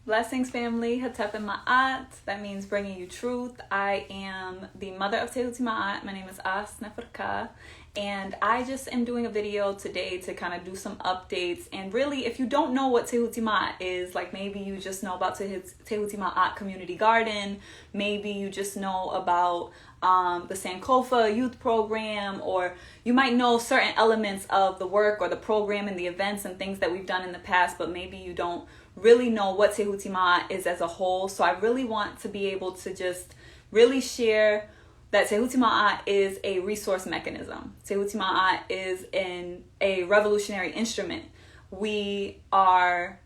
Blessings, family. Hatep and Ma'at. That means bringing you truth. I am the mother of Tehuti Ma'at. My name is As Neferka. And I just am doing a video today to kind of do some updates. And really, if you don't know what Tehuti Ma'at is, like maybe you just know about Tehuti Ma'at Community Garden. Maybe you just know about the Sankofa youth program, or you might know certain elements of the work or the program and the events and things that we've done in the past, but maybe you don't really know what Tehuti Ma'at is as a whole. So I really want to be able to just really share that Tehuti Ma'at is a resource mechanism. Tehuti Ma'at is a revolutionary instrument. We are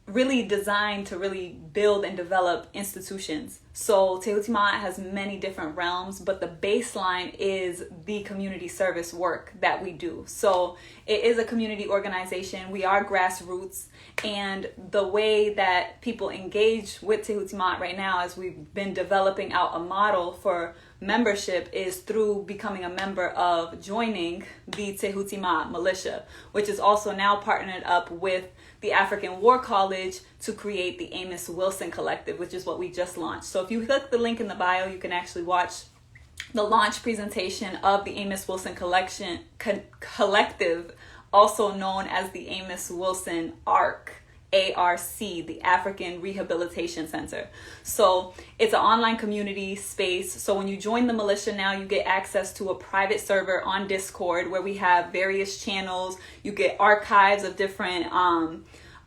really designed to really build and develop institutions. So Tehuti Ma'at has many different realms, but the baseline is the community service work that we do. So it is a community organization. We are grassroots, and the way that people engage with Tehuti Ma'at right now, as we've been developing out a model for membership, is through becoming a member of joining the Tehuti Ma'at militia, which is also now partnered up with the African War College to create the Amos Wilson Collective, which is what we just launched. So if you click the link in the bio, you can actually watch the launch presentation of the Amos Wilson Collective, also known as the Amos Wilson ARC, ARC, the African Rehabilitation Center. So it's an online community space. So when you join the militia now, you get access to a private server on Discord where we have various channels. You get archives of different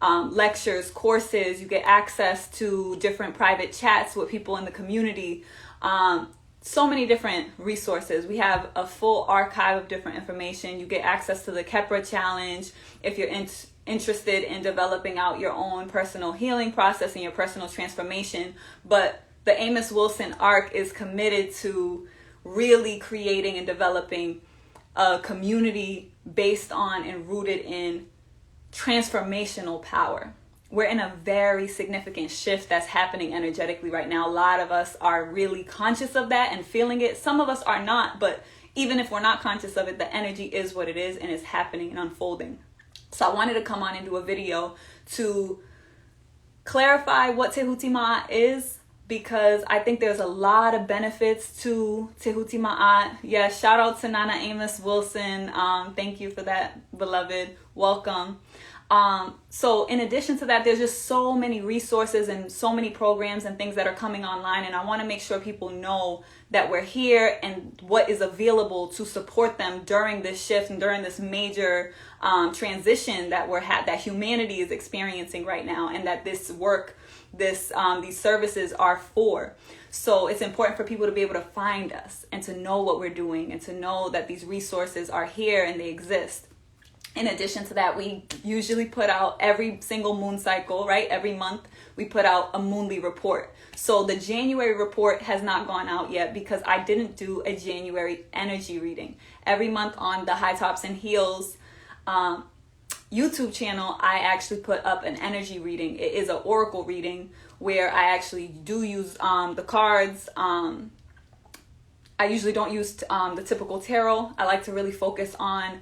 lectures, courses. You get access to different private chats with people in the community. So many different resources. We have a full archive of different information. You get access to the Kepra Challenge if you're interested in developing out your own personal healing process and your personal transformation. But the Amos Wilson ARC is committed to really creating and developing a community based on and rooted in transformational power. We're in a very significant shift that's happening energetically right now. A lot of us are really conscious of that and feeling it. Some of us are not, but even if we're not conscious of it, the energy is what it is and it's happening and unfolding. So I wanted to come on and do a video to clarify what Tehuti Ma'at is, because I think there's a lot of benefits to Tehuti Ma'at. Yeah, shout out to Nana Amos Wilson. Thank you for that, beloved. Welcome. So in addition to that, there's just so many resources and so many programs and things that are coming online. And I want to make sure people know that we're here and what is available to support them during this shift and during this major transition that that humanity is experiencing right now, and that this work, these services are for. So it's important for people to be able to find us and to know what we're doing and to know that these resources are here and they exist. In addition to that, we usually put out every single moon cycle, right? Every month we put out a moonly report. So the January report has not gone out yet because I didn't do a January energy reading. Every month on the High Tops and Heels YouTube channel, I actually put up an energy reading. It is an oracle reading where I actually do use the cards. I usually don't use the typical tarot. I like to really focus on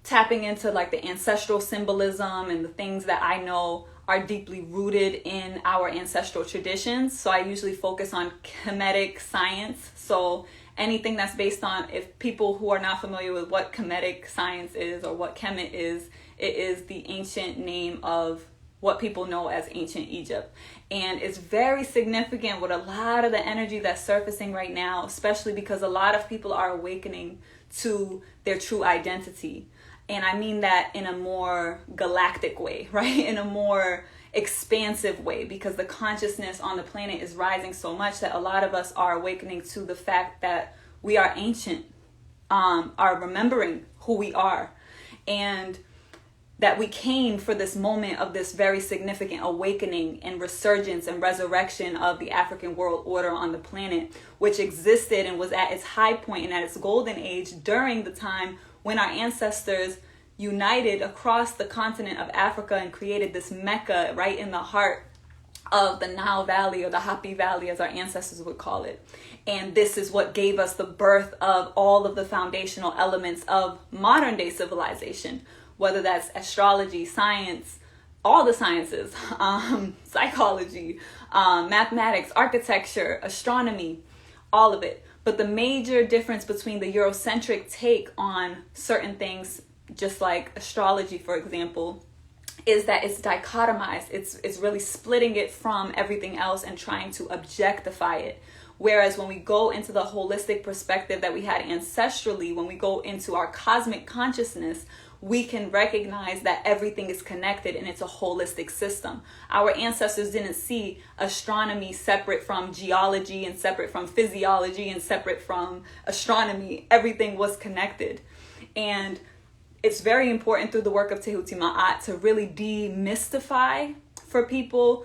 tapping into like the ancestral symbolism and the things that I know are deeply rooted in our ancestral traditions. So I usually focus on Kemetic science. So anything that's based on, if people who are not familiar with what Kemetic science is or what Kemet is, it is the ancient name of what people know as ancient Egypt. And it's very significant with a lot of the energy that's surfacing right now, especially because a lot of people are awakening to their true identity. And I mean that in a more galactic way, right? In a more expansive way, because the consciousness on the planet is rising so much that a lot of us are awakening to the fact that we are ancient, are remembering who we are, and that we came for this moment of this very significant awakening and resurgence and resurrection of the African world order on the planet, which existed and was at its high point and at its golden age during the time when our ancestors united across the continent of Africa and created this Mecca right in the heart of the Nile Valley, or the Happy Valley as our ancestors would call it. And this is what gave us the birth of all of the foundational elements of modern day civilization, whether that's astrology, science, all the sciences, psychology, mathematics, architecture, astronomy, all of it. But the major difference between the Eurocentric take on certain things, just like astrology, for example, is that it's dichotomized. It's really splitting it from everything else and trying to objectify it. Whereas when we go into the holistic perspective that we had ancestrally, when we go into our cosmic consciousness, we can recognize that everything is connected and it's a holistic system. Our ancestors didn't see astronomy separate from geology and separate from physiology and separate from astronomy. Everything was connected. And it's very important through the work of Tehuti Ma'at to really demystify for people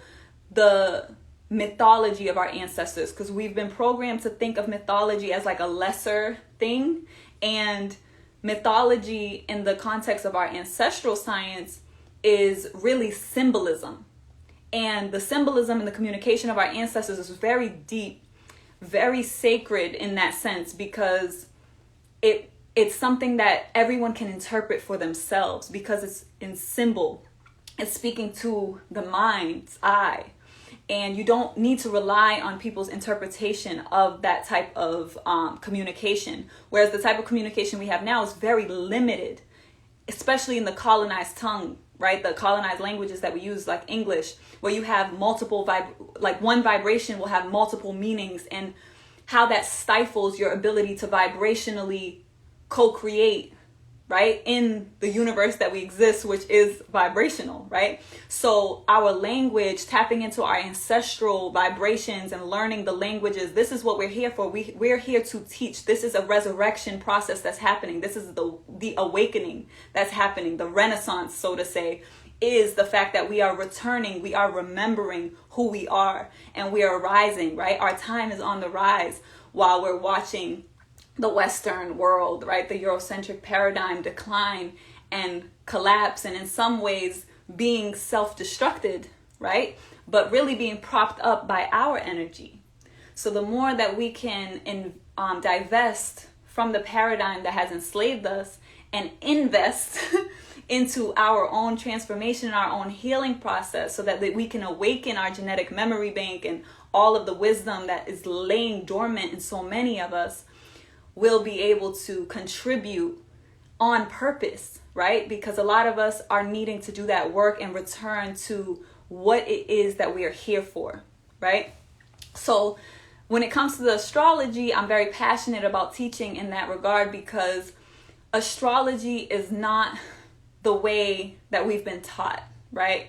the mythology of our ancestors, because we've been programmed to think of mythology as like a lesser thing, and mythology in the context of our ancestral science is really symbolism. And the symbolism and the communication of our ancestors is very deep, very sacred in that sense, because it's something that everyone can interpret for themselves because it's in symbol. It's speaking to the mind's eye. And you don't need to rely on people's interpretation of that type of communication. Whereas the type of communication we have now is very limited, especially in the colonized tongue, right? The colonized languages that we use, like English, where you have multiple, like one vibration will have multiple meanings, and how that stifles your ability to vibrationally co-create, right, in the universe that we exist, which is vibrational, right? So our language, tapping into our ancestral vibrations and learning the languages, this is what we're here for. We're here to teach. This is a resurrection process that's happening. This is the awakening that's happening. The renaissance, so to say, is the fact that we are returning, we are remembering who we are, and we are rising, right? Our time is on the rise while we're watching the Western world, right, the Eurocentric paradigm decline and collapse, and in some ways being self-destructed, right, but really being propped up by our energy. So the more that we can divest from the paradigm that has enslaved us and invest into our own transformation and our own healing process, so that we can awaken our genetic memory bank and all of the wisdom that is laying dormant in so many of us, will be able to contribute on purpose, right? Because a lot of us are needing to do that work and return to what it is that we are here for, right? So when it comes to the astrology, I'm very passionate about teaching in that regard, because astrology is not the way that we've been taught, right?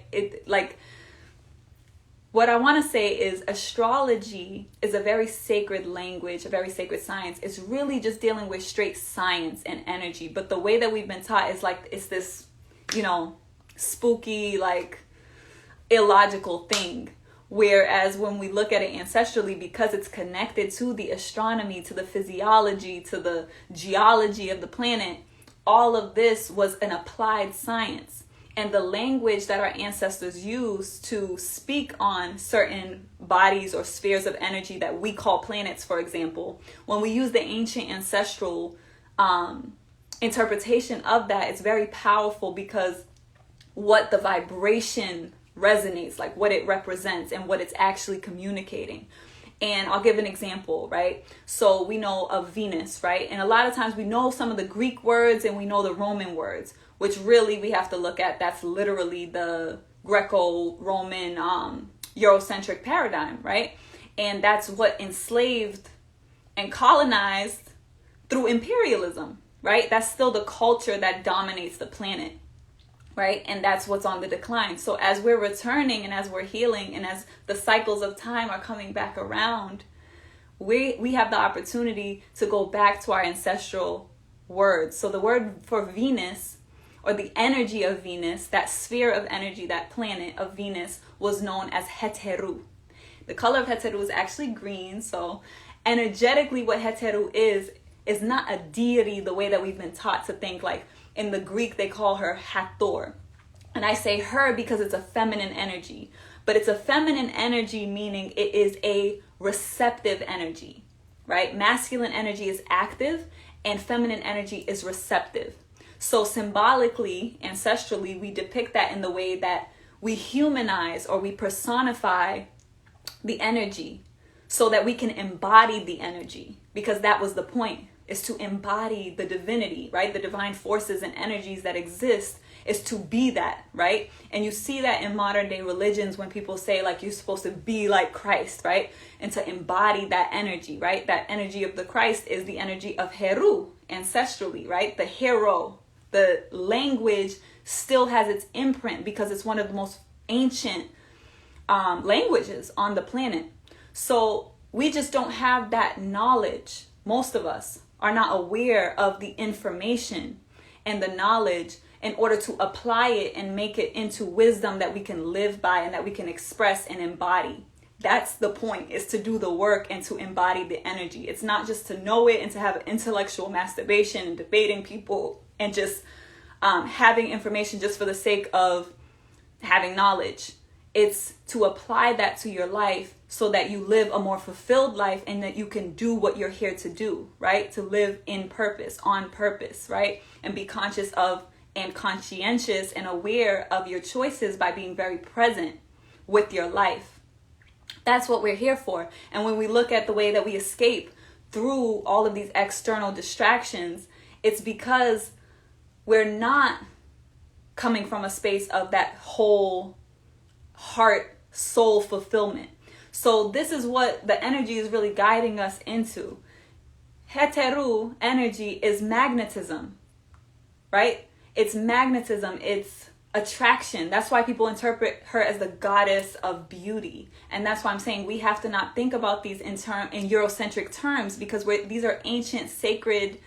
What I want to say is astrology is a very sacred language, a very sacred science. It's really just dealing with straight science and energy. But the way that we've been taught is like, it's this, spooky, like illogical thing. Whereas when we look at it ancestrally, because it's connected to the astronomy, to the physiology, to the geology of the planet, all of this was an applied science. And the language that our ancestors used to speak on certain bodies or spheres of energy that we call planets, for example, when we use the ancient ancestral interpretation of that, it's very powerful, because what the vibration resonates, like what it represents and what it's actually communicating. And I'll give an example, right? So we know of Venus, right? And a lot of times we know some of the Greek words and we know the Roman words, which really we have to look at. That's literally the Greco-Roman Eurocentric paradigm, right? And that's what enslaved and colonized through imperialism, right? That's still the culture that dominates the planet, right? And that's what's on the decline. So as we're returning and as we're healing and as the cycles of time are coming back around, we have the opportunity to go back to our ancestral words. So the word for Venus, or the energy of Venus, that sphere of energy, that planet of Venus, was known as Heteru. The color of Heteru is actually green. So energetically what Heteru is not a deity the way that we've been taught to think. Like in the Greek, they call her Hathor. And I say her because it's a feminine energy. But it's a feminine energy, meaning it is a receptive energy, right? Masculine energy is active and feminine energy is receptive. So symbolically, ancestrally, we depict that in the way that we humanize or we personify the energy so that we can embody the energy, because that was the point, is to embody the divinity, right? The divine forces and energies that exist, is to be that, right? And you see that in modern day religions when people say like you're supposed to be like Christ, right? And to embody that energy, right? That energy of the Christ is the energy of Heru, ancestrally, right? The hero. The language still has its imprint because it's one of the most ancient languages on the planet. So we just don't have that knowledge. Most of us are not aware of the information and the knowledge in order to apply it and make it into wisdom that we can live by and that we can express and embody. That's the point, is to do the work and to embody the energy. It's not just to know it and to have intellectual masturbation and debating people and just having information just for the sake of having knowledge. It's to apply that to your life so that you live a more fulfilled life and that you can do what you're here to do, right? To live in purpose, on purpose, right? And be conscious of and conscientious and aware of your choices by being very present with your life. That's what we're here for. And when we look at the way that we escape through all of these external distractions, it's because we're not coming from a space of that whole heart, soul fulfillment. So this is what the energy is really guiding us into. Heteru energy is magnetism, right? It's magnetism. It's attraction. That's why people interpret her as the goddess of beauty. And that's why I'm saying we have to not think about these in Eurocentric terms, because these are ancient, sacred,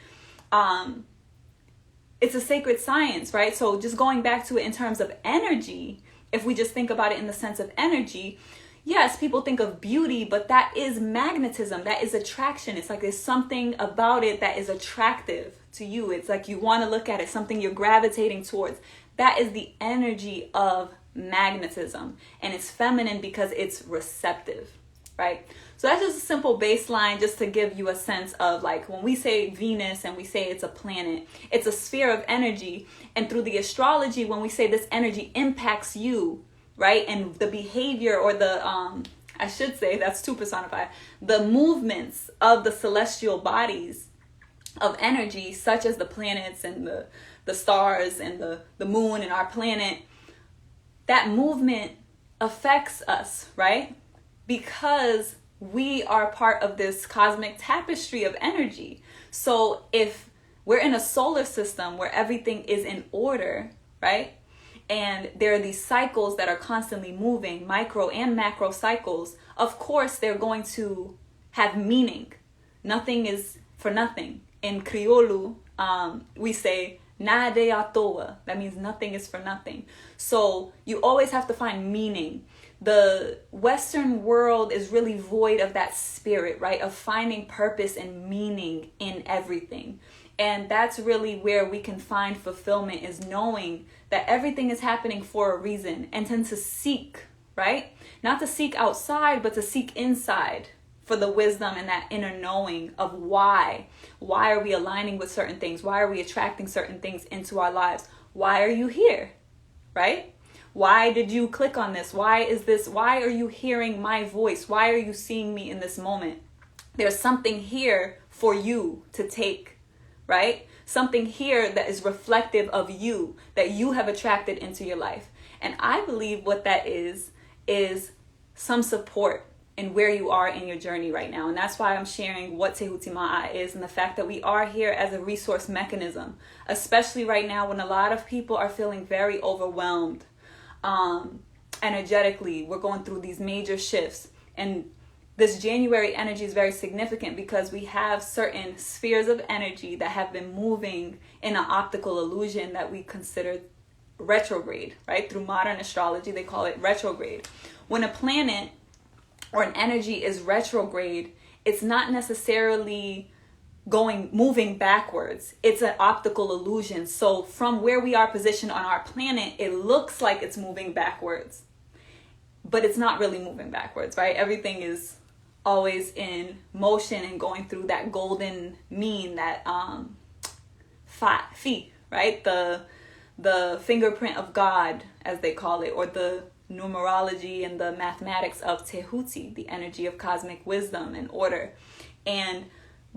it's a sacred science, right? So just going back to it in terms of energy, if we just think about it in the sense of energy, yes, people think of beauty, but that is magnetism. That is attraction. It's like there's something about it that is attractive to you. It's like you want to look at it, something you're gravitating towards. That is the energy of magnetism. And it's feminine because it's receptive, right? So that's just a simple baseline just to give you a sense of, like, when we say Venus and we say it's a planet, it's a sphere of energy. And through the astrology, when we say this energy impacts you, right? And the behavior or the, I should say that's too personified, the movements of the celestial bodies of energy, such as the planets and the stars and the moon and our planet, that movement affects us, right? Because we are part of this cosmic tapestry of energy. So if we're in a solar system where everything is in order, right? And there are these cycles that are constantly moving, micro and macro cycles, of course they're going to have meaning. Nothing is for nothing. In Criollo, we say, nada à toa. That means nothing is for nothing. So you always have to find meaning. The Western world is really void of that spirit, right? Of finding purpose and meaning in everything. And that's really where we can find fulfillment, is knowing that everything is happening for a reason, and then to seek, right? Not to seek outside, but to seek inside for the wisdom and that inner knowing of why. Why are we aligning with certain things? Why are we attracting certain things into our lives? Why are you here, right? Why did you click on this? Why are you hearing my voice? Why are you seeing me in this moment? There's something here for you to take, right? Something here that is reflective of you, that you have attracted into your life. And I believe what that is some support in where you are in your journey right now. And that's why I'm sharing what Tehutima'a is, and the fact that we are here as a resource mechanism, especially right now when a lot of people are feeling very overwhelmed. Energetically, we're going through these major shifts, and this January energy is very significant because we have certain spheres of energy that have been moving in an optical illusion that we consider retrograde, right? Through modern astrology, they call it retrograde. When a planet or an energy is retrograde, it's not necessarily moving backwards. It's an optical illusion. So from where we are positioned on our planet, it looks like it's moving backwards, but it's not really moving backwards, right? Everything is always in motion and going through that golden mean, that fi, right? The fingerprint of God as they call it, or the numerology and the mathematics of Tehuti, the energy of cosmic wisdom and order. And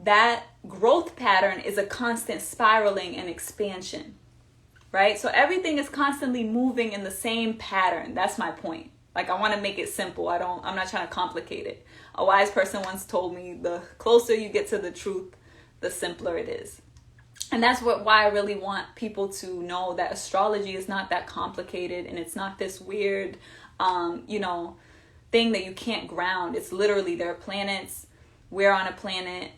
that growth pattern is a constant spiraling and expansion, right? So everything is constantly moving in the same pattern. That's my point. Like, I want to make it simple. I'm not trying to complicate it. A wise person once told me, the closer you get to the truth, the simpler it is. And that's why I really want people to know that astrology is not that complicated, and it's not this weird, thing that you can't ground. It's literally, there are planets. We're on a planet.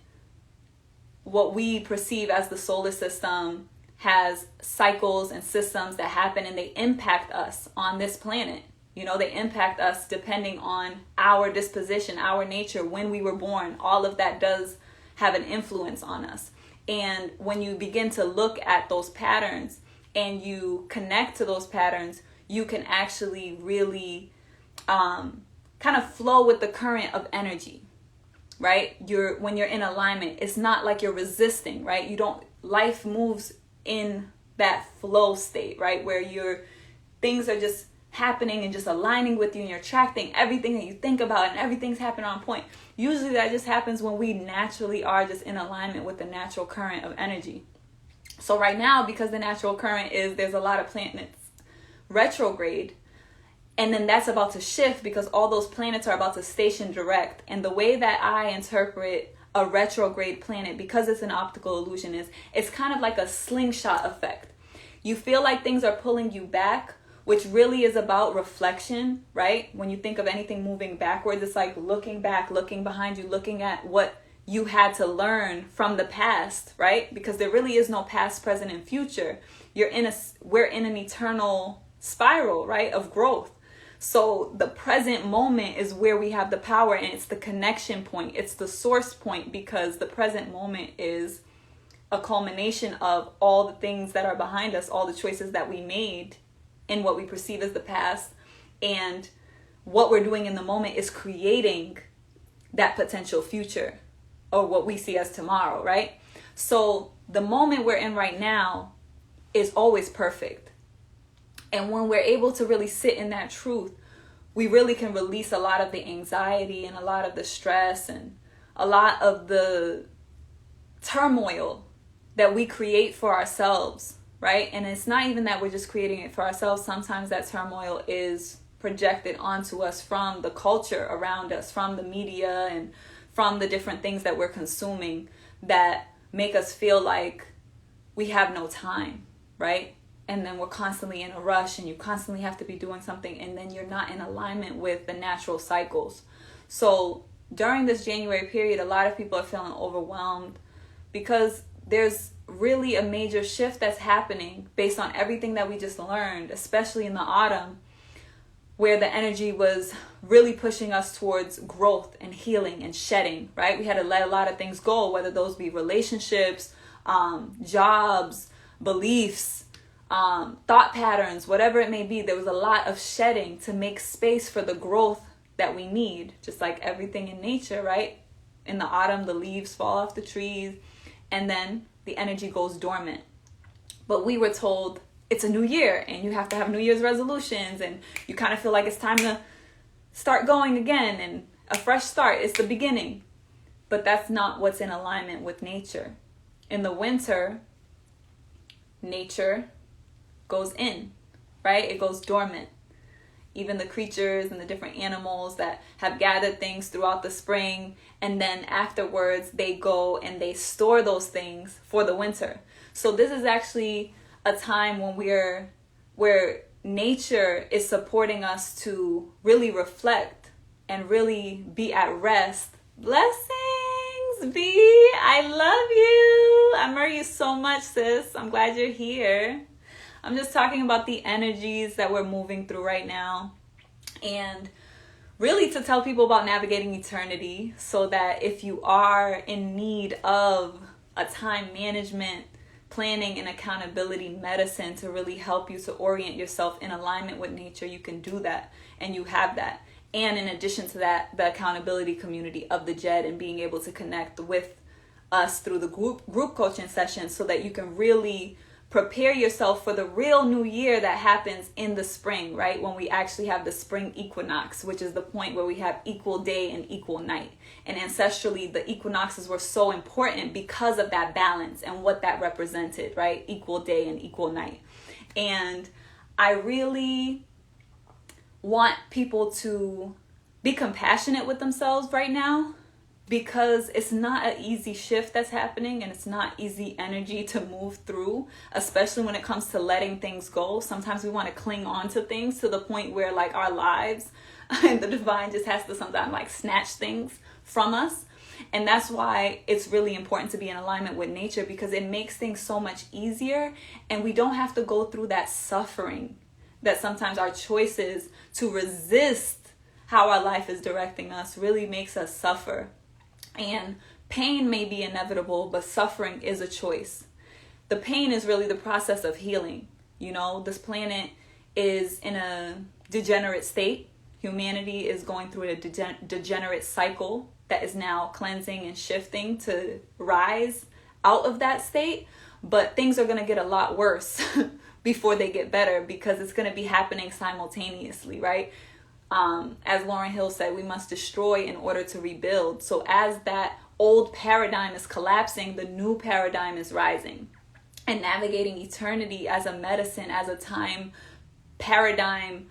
What we perceive as the solar system has cycles and systems that happen, and they impact us on this planet. They impact us depending on our disposition, our nature, when we were born. All of that does have an influence on us. And when you begin to look at those patterns and you connect to those patterns, you can actually really kind of flow with the current of energy, right? When you're in alignment, it's not like you're resisting, right? Life moves in that flow state, right? Where things are just happening and just aligning with you, and you're attracting everything that you think about, and everything's happening on point. Usually that just happens when we naturally are just in alignment with the natural current of energy. So right now, because the natural current there's a lot of planets retrograde, and then that's about to shift because all those planets are about to station direct. And the way that I interpret a retrograde planet, because it's an optical illusion, is it's kind of like a slingshot effect. You feel like things are pulling you back, which really is about reflection, right? When you think of anything moving backwards, it's like looking back, looking behind you, looking at what you had to learn from the past, right? Because there really is no past, present, and future. We're in an eternal spiral, right, of growth. So the present moment is where we have the power, and it's the connection point. It's the source point, because the present moment is a culmination of all the things that are behind us, all the choices that we made in what we perceive as the past. And what we're doing in the moment is creating that potential future, or what we see as tomorrow, right? So the moment we're in right now is always perfect. And when we're able to really sit in that truth, we really can release a lot of the anxiety and a lot of the stress and a lot of the turmoil that we create for ourselves, right? And it's not even that we're just creating it for ourselves. Sometimes that turmoil is projected onto us from the culture around us, from the media, and from the different things that we're consuming that make us feel like we have no time, right? And then we're constantly in a rush, and you constantly have to be doing something, and then you're not in alignment with the natural cycles. So during this January period, a lot of people are feeling overwhelmed because there's really a major shift that's happening based on everything that we just learned, especially in the autumn, where the energy was really pushing us towards growth and healing and shedding, right? We had to let a lot of things go, whether those be relationships, jobs, beliefs, thought patterns, whatever it may be. There was a lot of shedding to make space for the growth that we need, just like everything in nature, right? In the autumn, the leaves fall off the trees, and then the energy goes dormant. But we were told it's a new year, and you have to have New Year's resolutions, and you kind of feel like it's time to start going again, and a fresh start. It's the beginning. But that's not what's in alignment with nature. In the winter, nature goes in, right? It goes dormant. Even the creatures and the different animals that have gathered things throughout the spring, and then afterwards they go and they store those things for the winter. So this is actually a time when where nature is supporting us to really reflect and really be at rest. Blessings, B. I love you. I admire you so much, sis. I'm glad you're here. I'm just talking about the energies that we're moving through right now, and really to tell people about navigating eternity, so that if you are in need of a time management, planning, and accountability medicine to really help you to orient yourself in alignment with nature, you can do that, and you have that. And in addition to that, the accountability community of the JED, and being able to connect with us through the group coaching sessions, so that you can really prepare yourself for the real new year that happens in the spring, right? When we actually have the spring equinox, which is the point where we have equal day and equal night. And ancestrally, the equinoxes were so important because of that balance and what that represented, right? Equal day and equal night. And I really want people to be compassionate with themselves right now, because it's not an easy shift that's happening, and it's not easy energy to move through, especially when it comes to letting things go. Sometimes we want to cling on to things to the point where like our lives and the divine just has to sometimes like snatch things from us. And that's why it's really important to be in alignment with nature, because it makes things so much easier, and we don't have to go through that suffering that sometimes our choices to resist how our life is directing us really makes us suffer. And pain may be inevitable, but suffering is a choice. The pain is really the process of healing. You know, this planet is in a degenerate state. Humanity is going through a degenerate cycle that is now cleansing and shifting to rise out of that state. But things are going to get a lot worse before they get better, because it's going to be happening simultaneously, right? As Lauryn Hill said, we must destroy in order to rebuild. So as that old paradigm is collapsing, the new paradigm is rising. And navigating eternity as a medicine, as a time paradigm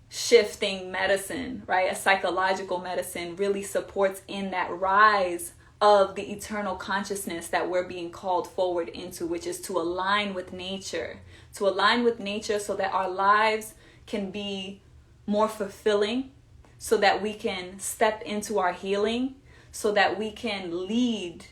shifting medicine, right? A psychological medicine really supports in that rise of the eternal consciousness that we're being called forward into, which is to align with nature. To align with nature so that our lives can be more fulfilling, so that we can step into our healing, so that we can lead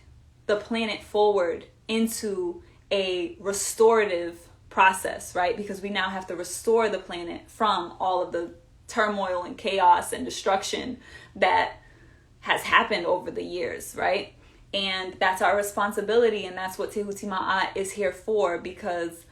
the planet forward into a restorative process, right? Because we now have to restore the planet from all of the turmoil and chaos and destruction that has happened over the years, right? And that's our responsibility, and that's what Tehuti Ma'at is here for, because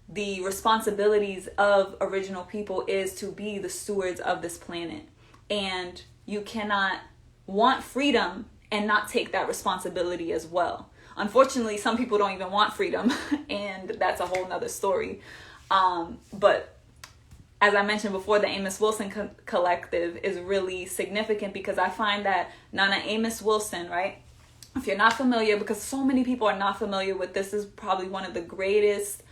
the responsibilities of original people is to be the stewards of this planet. And you cannot want freedom and not take that responsibility as well. Unfortunately, some people don't even want freedom, and that's a whole nother story. But as I mentioned before, the Amos Wilson Collective is really significant, because I find that Nana Amos Wilson, right? If you're not familiar, because so many people are not familiar with this, is probably one of the greatest,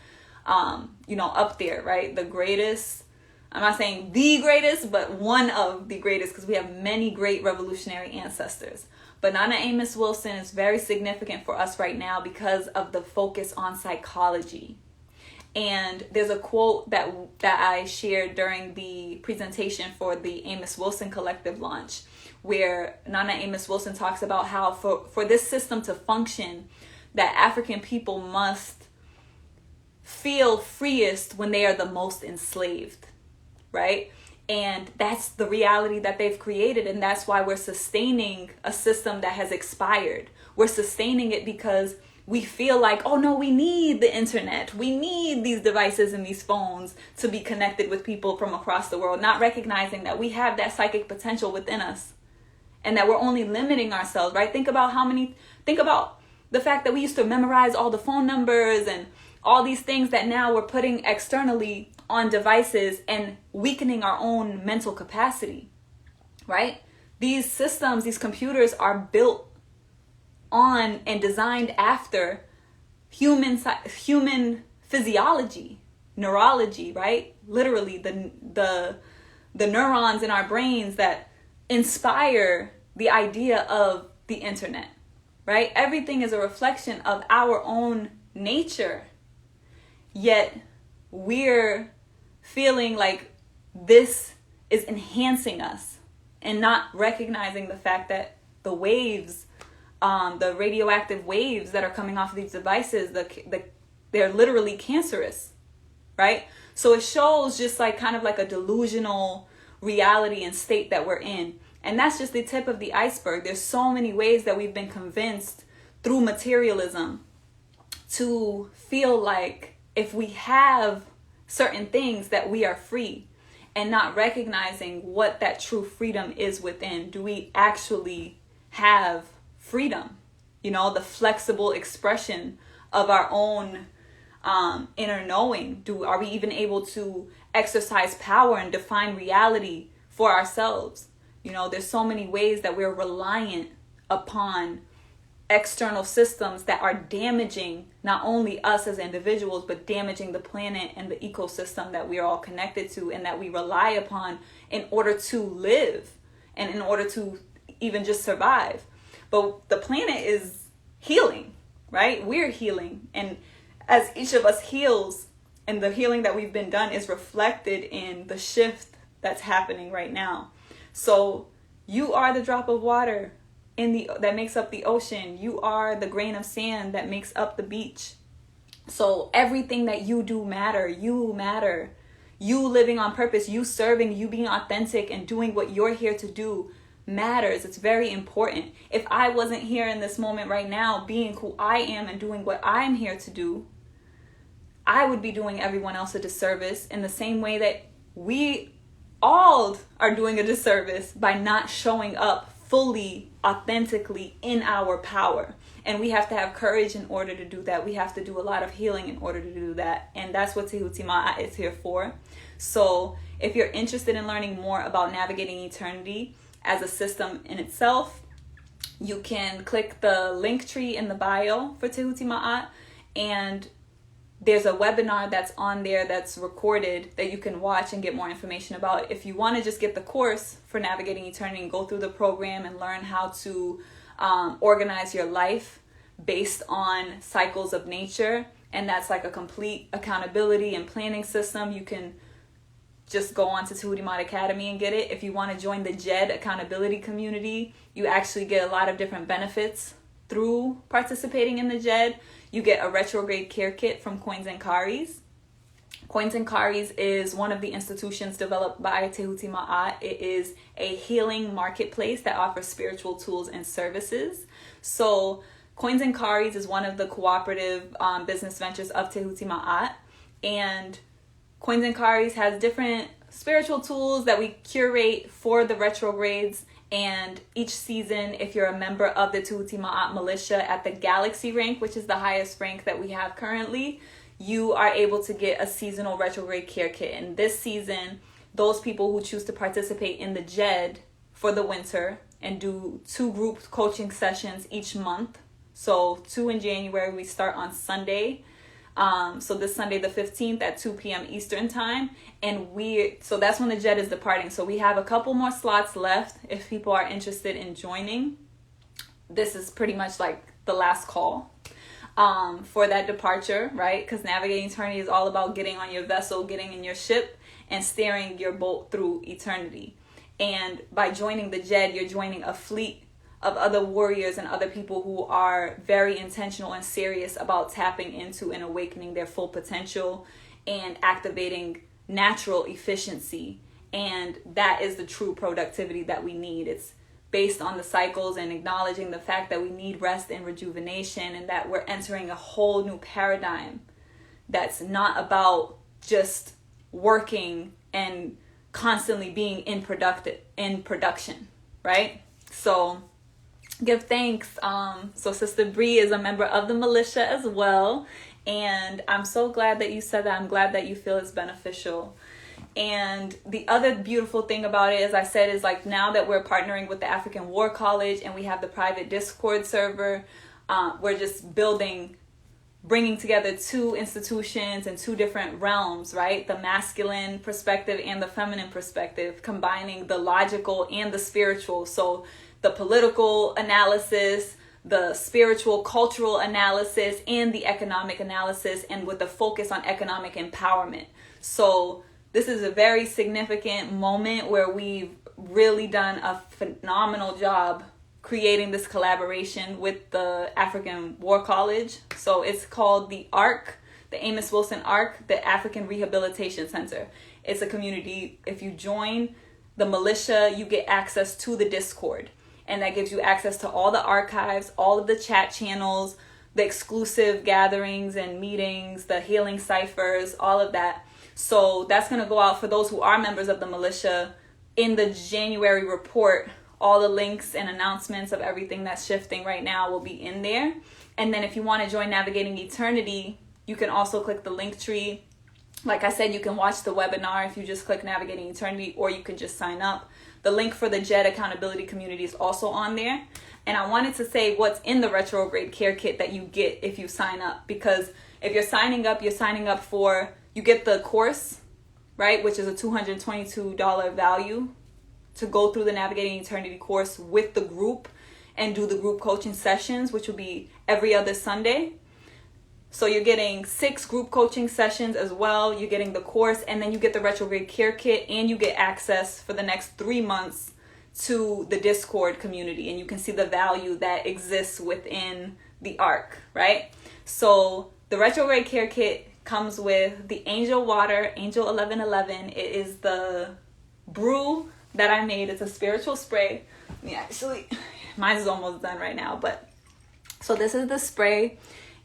up there, right? The greatest, I'm not saying the greatest, but one of the greatest, because we have many great revolutionary ancestors. But Nana Amos Wilson is very significant for us right now because of the focus on psychology. And there's a quote that I shared during the presentation for the Amos Wilson Collective launch, where Nana Amos Wilson talks about how for this system to function, that African people must feel freest when they are the most enslaved, right? And that's the reality that they've created, and that's why we're sustaining a system that has expired. We're sustaining it because we feel like, oh no, we need the internet. We need these devices and these phones to be connected with people from across the world, not recognizing that we have that psychic potential within us and that we're only limiting ourselves, right? Think about the fact that we used to memorize all the phone numbers and all these things that now we're putting externally on devices and weakening our own mental capacity, right? These systems, these computers are built on and designed after human physiology, neurology, right? Literally the neurons in our brains that inspire the idea of the internet, right? Everything is a reflection of our own nature. Yet we're feeling like this is enhancing us and not recognizing the fact that the waves, the radioactive waves that are coming off of these devices, they're literally cancerous, right? So it shows just like kind of like a delusional reality and state that we're in. And that's just the tip of the iceberg. There's so many ways that we've been convinced through materialism to feel like if we have certain things that we are free, and not recognizing what that true freedom is within. Do we actually have freedom? The flexible expression of our own inner knowing? Are we even able to exercise power and define reality for ourselves? There's so many ways that we're reliant upon external systems that are damaging not only us as individuals, but damaging the planet and the ecosystem that we are all connected to and that we rely upon in order to live and in order to even just survive. But the planet is healing, right? We're healing. And as each of us heals, and the healing that we've been done is reflected in the shift that's happening right now. So you are the drop of water that makes up the ocean. You are the grain of sand that makes up the beach. So everything that you do matter. You matter. You living on purpose, you serving, you being authentic and doing what you're here to do matters. It's very important. If I wasn't here in this moment right now, being who I am and doing what I'm here to do, I would be doing everyone else a disservice in the same way that we all are doing a disservice by not showing up fully, authentically in our power. And we have to have courage in order to do that. We have to do a lot of healing in order to do that. And that's what Tehuti Ma'at is here for. So if you're interested in learning more about navigating eternity as a system in itself, you can click the link tree in the bio for Tehuti Ma'at, and there's a webinar that's on there that's recorded that you can watch and get more information about. If you want to just get the course for Navigating Eternity and go through the program and learn how to organize your life based on cycles of nature, and that's like a complete accountability and planning system, you can just go on to Tehuti Ma'at Academy and get it. If you want to join the JED accountability community, you actually get a lot of different benefits through participating in the JED. You get a retrograde care kit from Coins and Karis. Coins and Karis is one of the institutions developed by Tehuti Ma'at. It is a healing marketplace that offers spiritual tools and services. So Coins and Karis is one of the cooperative business ventures of Tehuti Ma'at. And Coins and Karis has different spiritual tools that we curate for the retrogrades. And each season, if you're a member of the Tehuti Ma'at militia at the Galaxy rank, which is the highest rank that we have currently, you are able to get a seasonal retrograde care kit. And this season, those people who choose to participate in the JED for the winter and do 2 group coaching sessions each month. So 2 in January, we start on Sunday. So this Sunday the 15th at 2 p.m. Eastern time, and so that's when the JED is departing. So we have a couple more slots left if people are interested in joining. This is pretty much like the last call for that departure, right? Because Navigating Eternity is all about getting on your vessel, getting in your ship, and steering your boat through eternity. And by joining the JED, you're joining a fleet of other warriors and other people who are very intentional and serious about tapping into and awakening their full potential and activating natural efficiency. And that is the true productivity that we need. It's based on the cycles and acknowledging the fact that we need rest and rejuvenation, and that we're entering a whole new paradigm that's not about just working and constantly being in production, right? So give thanks. So Sister Bree is a member of the militia as well. And I'm so glad that you said that. I'm glad that you feel it's beneficial. And the other beautiful thing about it, as I said, is like now that we're partnering with the African War College and we have the private Discord server, we're just bringing together 2 institutions and 2 different realms, right? The masculine perspective and the feminine perspective, combining the logical and the spiritual. So the political analysis, the spiritual, cultural analysis, and the economic analysis, and with the focus on economic empowerment. So this is a very significant moment where we've really done a phenomenal job creating this collaboration with the African War College. So it's called the ARC, the Amos Wilson ARC, the African Rehabilitation Center. It's a community. If you join the militia, you get access to the Discord. And that gives you access to all the archives, all of the chat channels, the exclusive gatherings and meetings, the healing Cyphers, all of that. So that's going to go out for those who are members of the militia in the January report. All the links and announcements of everything that's shifting right now will be in there. And then if you want to join Navigating Eternity, You can also click the link tree. Like I said, you can watch the webinar if you just click Navigating Eternity, or you can just sign up. The link for the JED Accountability Community is also on there. And I wanted to say what's in the Retrograde Care Kit that you get if you sign up. Because if you're signing up for, you get the course, right? Which is a $222 value to go through the Navigating Eternity course with the group and do the group coaching sessions, which will be every other Sunday. So you're getting 6 group coaching sessions as well. You're getting the course, and then you get the Retrograde Care Kit, and you get access for the next 3 months to the Discord community, and you can see the value that exists within the arc, right? So the Retrograde Care Kit comes with the Angel Water, Angel 1111. It is the brew that I made. It's a spiritual spray. Actually, mine is almost done right now, but so this is the spray,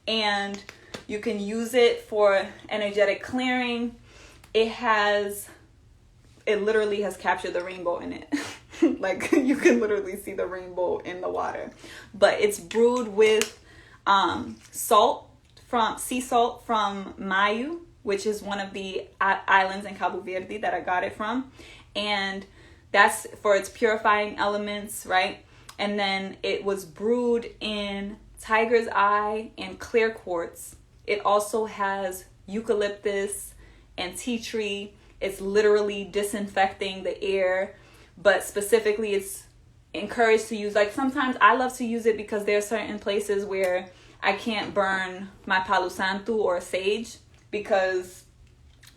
and you can use it for energetic clearing. It literally has captured the rainbow in it. Like, you can literally see the rainbow in the water. But it's brewed with sea salt from Mayu, which is one of the islands in Cabo Verde that I got it from. And that's for its purifying elements, right? And then it was brewed in tiger's eye and clear quartz. It also has eucalyptus and tea tree. It's literally disinfecting the air, but specifically it's encouraged to use, like, sometimes I love to use it because there are certain places where I can't burn my Palo Santo or sage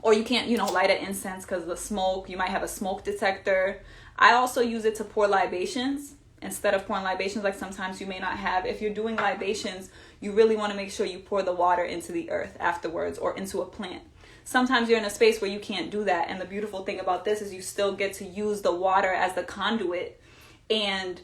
or you can't, light an incense because of the smoke. You might have a smoke detector. I also use it to pour libations. Instead of pouring libations, like sometimes you may not have, if you're doing libations, you really want to make sure you pour the water into the earth afterwards or into a plant. Sometimes you're in a space where you can't do that. And the beautiful thing about this is you still get to use the water as the conduit, and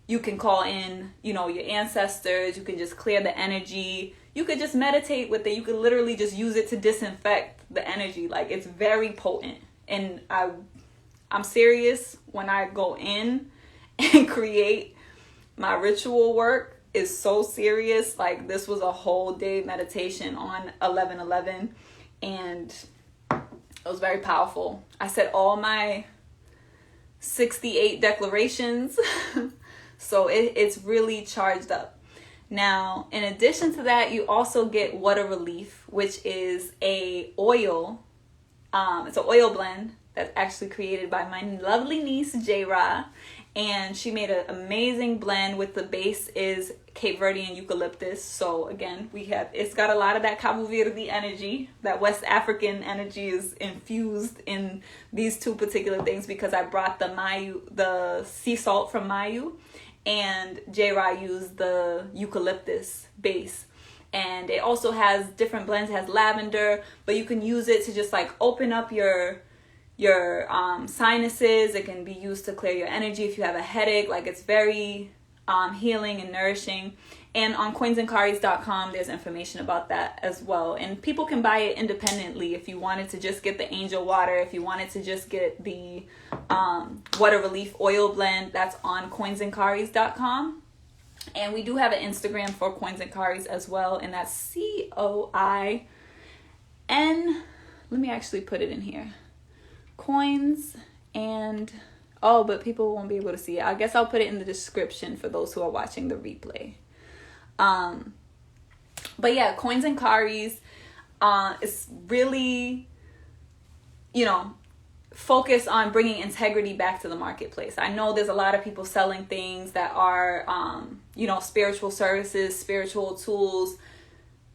you can call in, your ancestors. You can just clear the energy. You could just meditate with it. You could literally just use it to disinfect the energy. Like, it's very potent. And I'm serious when I go in and create my ritual work. Is so serious. Like, this was a whole day meditation on 1111, and it was very powerful. I said all my 68 declarations. So it's really charged up. Now, in addition to that, you also get Water Relief, which is a oil. It's an oil blend that's actually created by my lovely niece, J-Ra. And she made an amazing blend with the base is Cape Verdean eucalyptus. So again, it's got a lot of that Cabo Verde energy. That West African energy is infused in these two particular things because I brought the sea salt from Mayu, and J-Ra used the eucalyptus base. And it also has different blends. It has lavender, but you can use it to just like open up your sinuses. It can be used to clear your energy if you have a headache. Like, it's very healing and nourishing. And on coinsandcaris.com there's information about that as well, and people can buy it independently. If you wanted to just get the angel water, if you wanted to just get the Water Relief oil blend, that's on coinsandcaris.com. And we do have an Instagram for Coins and Caris as well, and that's COIN. Let me actually put it in here. Coins and but people won't be able to see it. I guess I'll put it in the description for those who are watching the replay. But yeah, Coins and Caris is really, focus on bringing integrity back to the marketplace. I know there's a lot of people selling things that are, spiritual services, spiritual tools,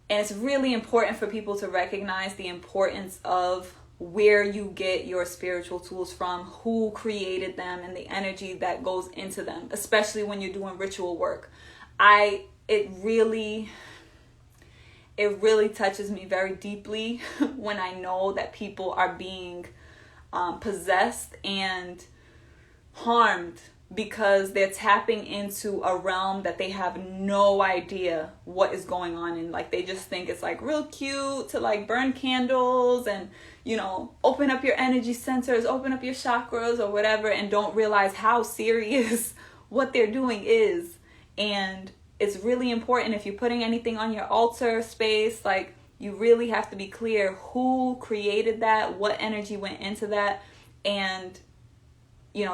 and it's really important for people to recognize the importance of where you get your spiritual tools from, who created them, and the energy that goes into them, especially when you're doing ritual work. It really touches me very deeply when I know that people are being possessed and harmed because they're tapping into a realm that they have no idea what is going on in. Like, they just think it's like real cute to like burn candles and open up your energy centers, open up your chakras or whatever, and don't realize how serious what they're doing is. And it's really important, if you're putting anything on your altar space, like, You really have to be clear who created that, what energy went into that, and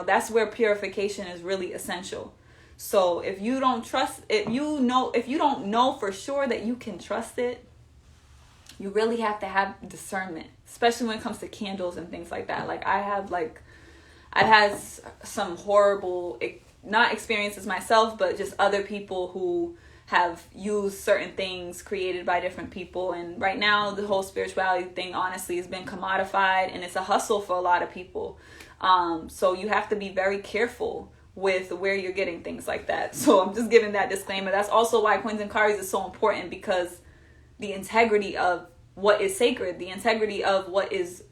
that's where purification is really essential. So if you don't know for sure that you can trust it, you really have to have discernment, especially when it comes to candles and things like that. Like I've had some horrible, not experiences myself, but just other people who have used certain things created by different people. And right now the whole spirituality thing honestly has been commodified, and it's a hustle for a lot of people. So you have to be very careful with where you're getting things like that. So I'm just giving that disclaimer. That's also why Coins and Karis is so important, because the integrity of what is sacred, the integrity of what is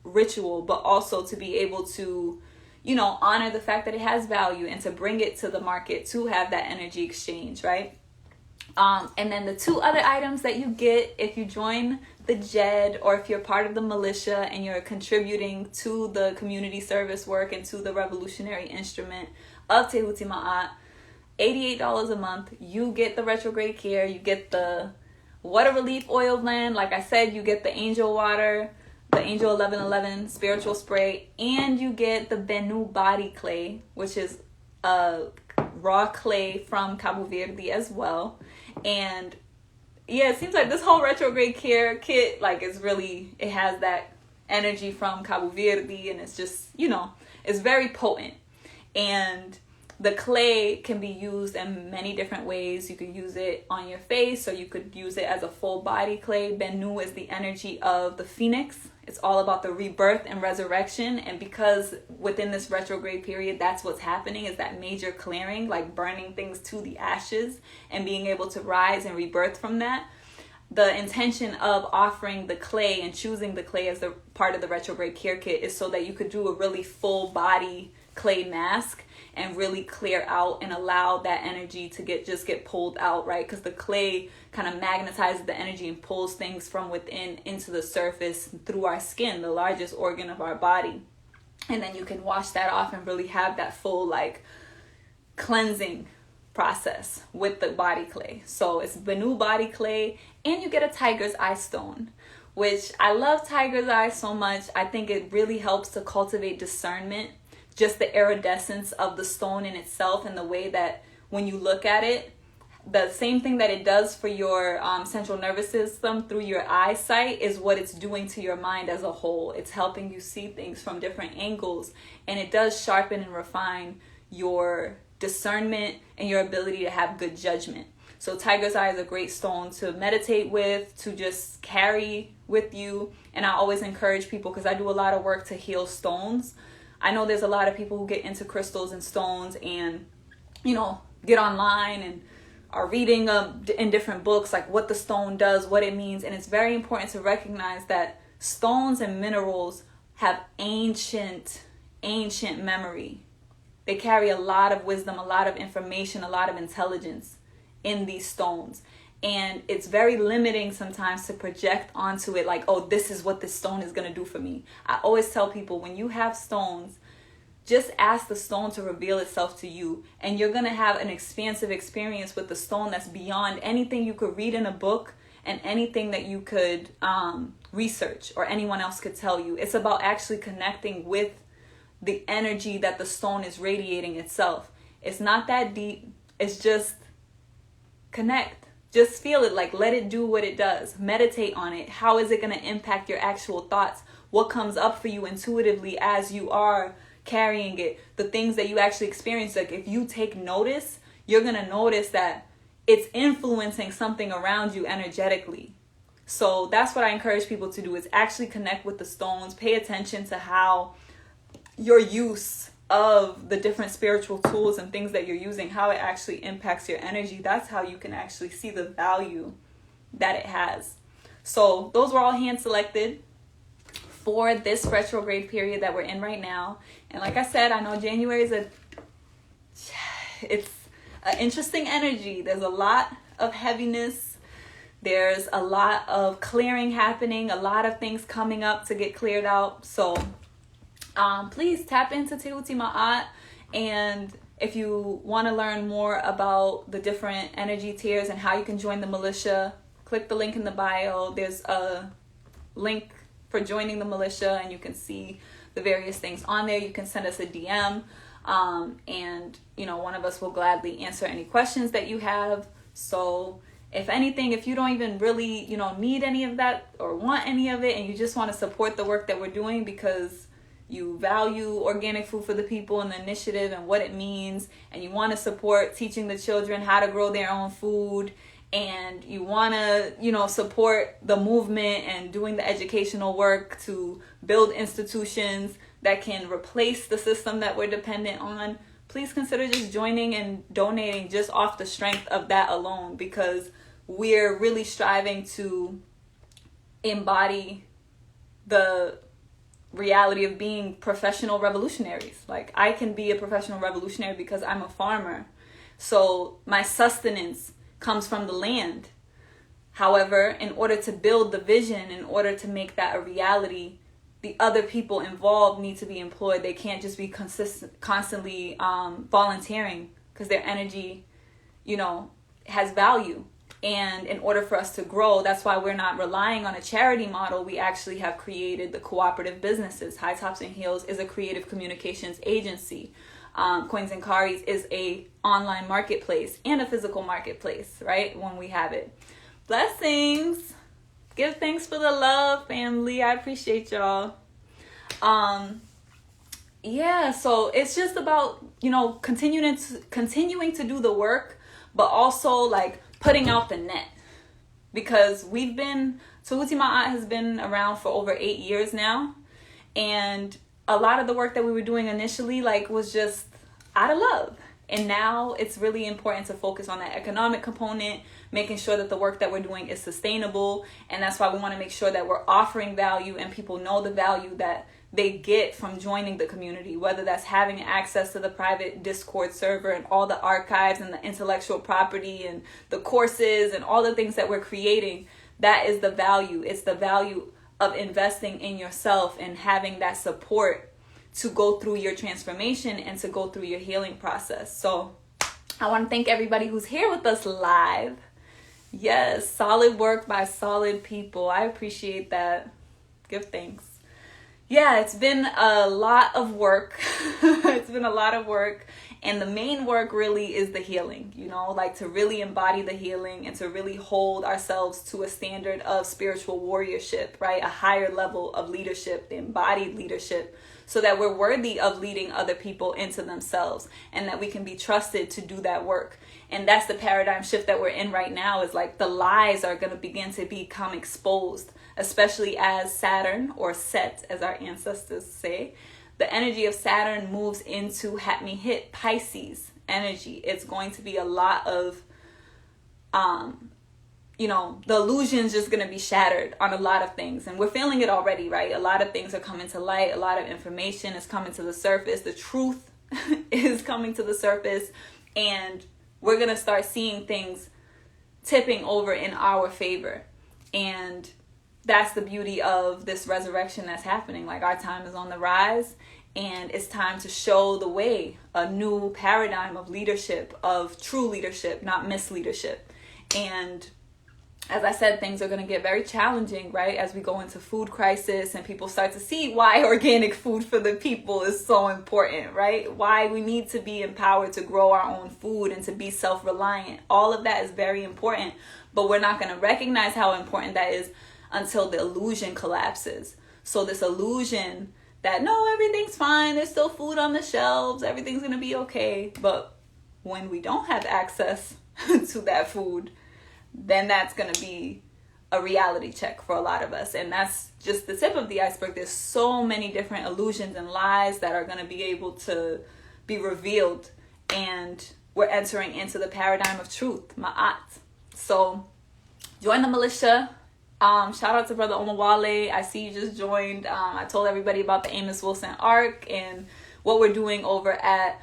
ritual, but also to be able to, honor the fact that it has value and to bring it to the market to have that energy exchange, right? And then the two other items that you get if you join the JED, or if you're part of the militia and you're contributing to the community service work and to the revolutionary instrument of Tehuti Ma'at, $88 a month. You get the retrograde care, you get the water relief oil blend. Like I said, you get the angel water, the angel 1111 spiritual spray, and you get the Benu body clay, which is a raw clay from Cabo Verde as well. And yeah, it seems like this whole retrograde care kit, like, it has that energy from Cabo Verde, and it's just, it's very potent. And the clay can be used in many different ways. You could use it on your face, or you could use it as a full body clay. Benu is the energy of the phoenix. It's all about the rebirth and resurrection. And because within this retrograde period, that's what's happening, is that major clearing, like burning things to the ashes and being able to rise and rebirth from that. The intention of offering the clay and choosing the clay as the part of the retrograde care kit is so that you could do a really full body clay mask and really clear out and allow that energy to get pulled out, right? Because the clay kind of magnetizes the energy and pulls things from within into the surface through our skin, the largest organ of our body. And then you can wash that off and really have that full, like, cleansing process with the body clay. So it's Benu body clay, and you get a tiger's eye stone, which I love tiger's eye so much. I think it really helps to cultivate discernment, just the iridescence of the stone in itself, and the way that when you look at it, the same thing that it does for your central nervous system through your eyesight is what it's doing to your mind as a whole. It's helping you see things from different angles, and it does sharpen and refine your discernment and your ability to have good judgment. So tiger's eye is a great stone to meditate with, to just carry with you. And I always encourage people, because I do a lot of work to heal stones. I know there's a lot of people who get into crystals and stones and, get online and are reading in different books, like what the stone does, what it means. And it's very important to recognize that stones and minerals have ancient memory. They carry a lot of wisdom, a lot of information, a lot of intelligence in these stones. And it's very limiting sometimes to project onto it like, oh, this is what this stone is going to do for me. I always tell people, when you have stones, just ask the stone to reveal itself to you. And you're going to have an expansive experience with the stone that's beyond anything you could read in a book and anything that you could research or anyone else could tell you. It's about actually connecting with the energy that the stone is radiating itself. It's not that deep. It's just connect. Just feel it, like let it do what it does. Meditate on it. How is it going to impact your actual thoughts? What comes up for you intuitively as you are carrying it? The things that you actually experience. Like if you take notice, you're going to notice that it's influencing something around you energetically. So that's what I encourage people to do, is actually connect with the stones. Pay attention to how your use of the different spiritual tools and things that you're using, how it actually impacts your energy. That's how you can actually see the value that it has. So those were all hand selected for this retrograde period that we're in right now. And like I said, I know January is it's an interesting energy. There's a lot of heaviness. There's a lot of clearing happening, a lot of things coming up to get cleared out. So please tap into Tehuti Ma'at. And if you want to learn more about the different energy tiers and how you can join the militia, click the link in the bio. There's a link for joining the militia, and you can see the various things on there. You can send us a DM, and one of us will gladly answer any questions that you have. So if anything, if you don't even really need any of that or want any of it, and you just want to support the work that we're doing because you value organic food for the people and the initiative and what it means, and you want to support teaching the children how to grow their own food, and you want to support the movement and doing the educational work to build institutions that can replace the system that we're dependent on, please consider just joining and donating just off the strength of that alone, because we're really striving to embody the reality of being professional revolutionaries. Like, I can be a professional revolutionary because I'm a farmer, so my sustenance comes from the land. However, in order to build the vision, in order to make that a reality, the other people involved need to be employed. They can't just be constantly volunteering, because their energy has value. And in order for us to grow, that's why we're not relying on a charity model. We actually have created the cooperative businesses. High Tops and Heels is a creative communications agency. Coins and Karis is a online marketplace and a physical marketplace, right? When we have it. Blessings. Give thanks for the love, family. I appreciate y'all. So it's just about, continuing to do the work, but also like putting out the net, because Tahuti Ma'at has been around for over 8 years now, and a lot of the work that we were doing initially was just out of love, and now it's really important to focus on that economic component, making sure that the work that we're doing is sustainable, and that's why we want to make sure that we're offering value and people know the value that they get from joining the community, whether that's having access to the private Discord server and all the archives and the intellectual property and the courses and all the things that we're creating. That is the value. It's the value of investing in yourself and having that support to go through your transformation and to go through your healing process. So I want to thank everybody who's here with us live. Yes, solid work by solid people. I appreciate that. Give thanks. Yeah, it's been a lot of work. It's been a lot of work. And the main work really is the healing, to really embody the healing and to really hold ourselves to a standard of spiritual warriorship, right? A higher level of leadership, the embodied leadership, so that we're worthy of leading other people into themselves and that we can be trusted to do that work. And that's the paradigm shift that we're in right now, is the lies are going to begin to become exposed, especially as Saturn, or Set, as our ancestors say. The energy of Saturn moves into Hit Pisces energy. It's going to be a lot of, the illusion's just going to be shattered on a lot of things. And we're feeling it already, right? A lot of things are coming to light. A lot of information is coming to the surface. The truth is coming to the surface. And we're going to start seeing things tipping over in our favor. And that's the beauty of this resurrection that's happening. Our time is on the rise, and it's time to show the way, a new paradigm of leadership, of true leadership, not misleadership. And as I said, things are going to get very challenging, right? As we go into food crisis and people start to see why organic food for the people is so important, right? Why we need to be empowered to grow our own food and to be self-reliant. All of that is very important, but we're not going to recognize how important that is until the illusion collapses. So this illusion that, no, everything's fine, there's still food on the shelves, everything's going to be okay. But when we don't have access to that food, then that's going to be a reality check for a lot of us. And that's just the tip of the iceberg. There's so many different illusions and lies that are going to be able to be revealed. And we're entering into the paradigm of truth, Ma'at. So join the militia. Shout out to Brother Omawale. I see you just joined. I told everybody about the Amos Wilson Arc and what we're doing over at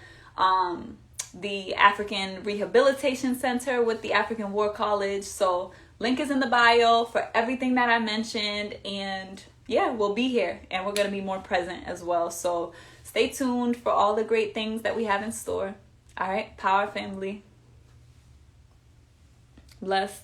the African Rehabilitation Center with the African War College. So link is in the bio for everything that I mentioned. And yeah, we'll be here and we're going to be more present as well. So stay tuned for all the great things that we have in store. All right. Power family. Bless.